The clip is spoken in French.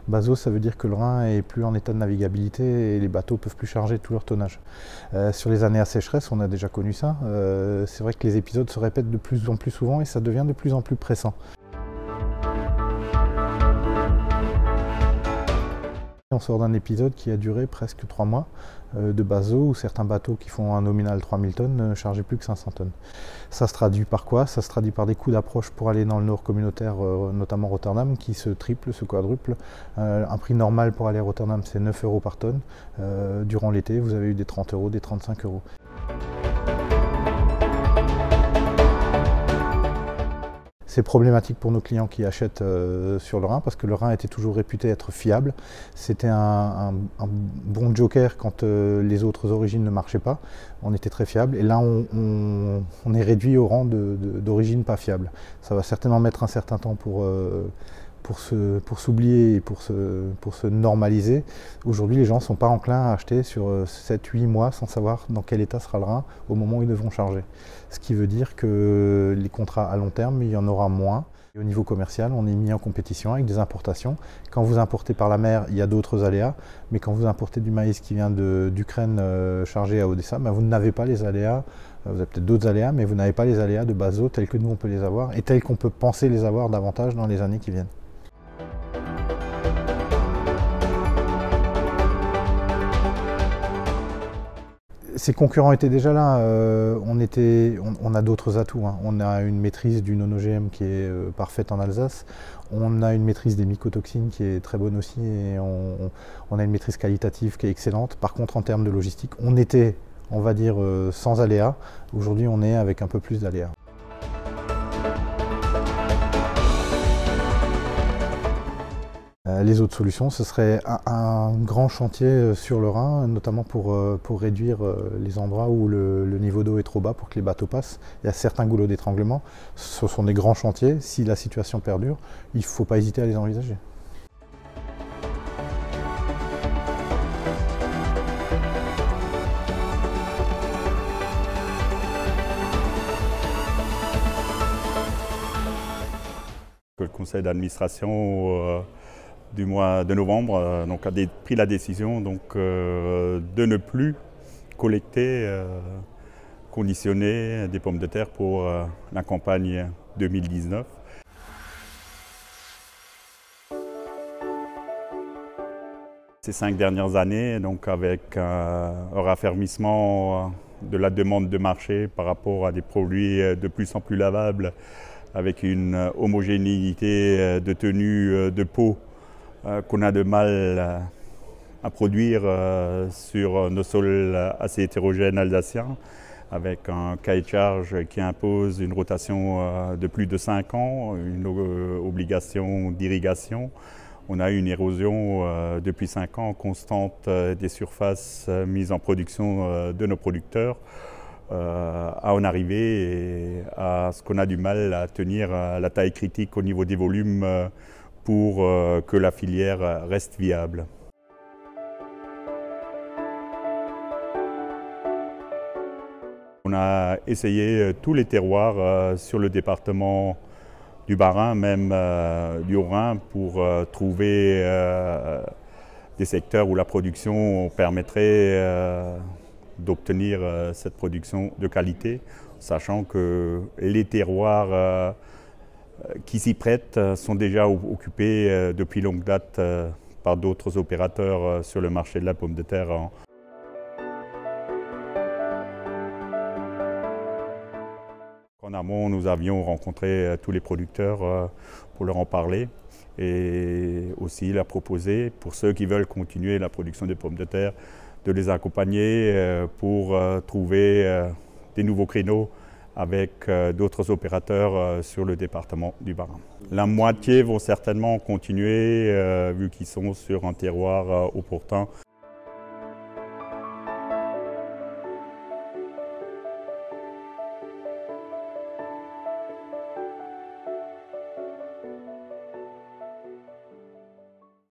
Baso, ça veut dire que le Rhin est plus en état de navigabilité et les bateaux peuvent plus charger tout leur tonnage. Sur les années à sécheresse, on a déjà connu ça. C'est vrai que les épisodes se répètent de plus en plus souvent et ça devient de plus en plus pressant. On sort d'un épisode qui a duré presque 3 mois de Baso, où certains bateaux qui font un nominal 3000 tonnes ne chargeaient plus que 500 tonnes. Ça se traduit par quoi? Ça se traduit par des coûts d'approche pour aller dans le nord communautaire, notamment Rotterdam, qui se triplent, se quadruplent. Un prix normal pour aller à Rotterdam, c'est 9 € par tonne. Durant l'été, vous avez eu des 30 €, des 35 €. C'est problématique pour nos clients qui achètent sur le Rhin parce que le Rhin était toujours réputé être fiable. C'était un bon joker quand les autres origines ne marchaient pas. On était très fiable et là on est réduit au rang d'origine pas fiable. Ça va certainement mettre un certain temps pour s'oublier et pour se normaliser. Aujourd'hui, les gens ne sont pas enclins à acheter sur 7-8 mois sans savoir dans quel état sera le Rhin au moment où ils devront charger. Ce qui veut dire que les contrats à long terme, il y en aura moins. Et au niveau commercial, on est mis en compétition avec des importations. Quand vous importez par la mer, il y a d'autres aléas, mais quand vous importez du maïs qui vient d'Ukraine chargé à Odessa, ben vous n'avez pas les aléas. Vous avez peut-être d'autres aléas, mais vous n'avez pas les aléas de Baso tels que nous on peut les avoir et tels qu'on peut penser les avoir davantage dans les années qui viennent. Ces concurrents étaient déjà là, on a d'autres atouts, hein. On a une maîtrise du non-OGM qui est parfaite en Alsace, on a une maîtrise des mycotoxines qui est très bonne aussi et on a une maîtrise qualitative qui est excellente. Par contre, en termes de logistique, on était, on va dire, sans aléas. Aujourd'hui, on est avec un peu plus d'aléas. Les autres solutions, ce serait un grand chantier sur le Rhin, notamment pour réduire les endroits où le niveau d'eau est trop bas pour que les bateaux passent. Il y a certains goulots d'étranglement. Ce sont des grands chantiers. Si la situation perdure, il ne faut pas hésiter à les envisager. Le conseil d'administration du mois de novembre a pris la décision de ne plus collecter, conditionner des pommes de terre pour la campagne 2019. Ces 5 dernières années, avec un raffermissement de la demande de marché par rapport à des produits de plus en plus lavables, avec une homogénéité de tenue de peau qu'on a de mal à produire sur nos sols assez hétérogènes alsaciens, avec un cahier de charge qui impose une rotation de plus de 5 ans, une obligation d'irrigation. On a une érosion depuis 5 ans constante des surfaces mises en production de nos producteurs, à en arriver à ce qu'on a du mal à tenir la taille critique au niveau des volumes pour que la filière reste viable. On a essayé tous les terroirs sur le département du Bas-Rhin, même du Haut-Rhin, pour trouver des secteurs où la production permettrait d'obtenir cette production de qualité, sachant que les terroirs qui s'y prêtent sont déjà occupés depuis longue date par d'autres opérateurs sur le marché de la pomme de terre. En amont, nous avions rencontré tous les producteurs pour leur en parler et aussi leur proposer, pour ceux qui veulent continuer la production de pommes de terre, de les accompagner pour trouver des nouveaux créneaux avec d'autres opérateurs sur le département du Bas-Rhin. La moitié vont certainement continuer vu qu'ils sont sur un terroir opportun.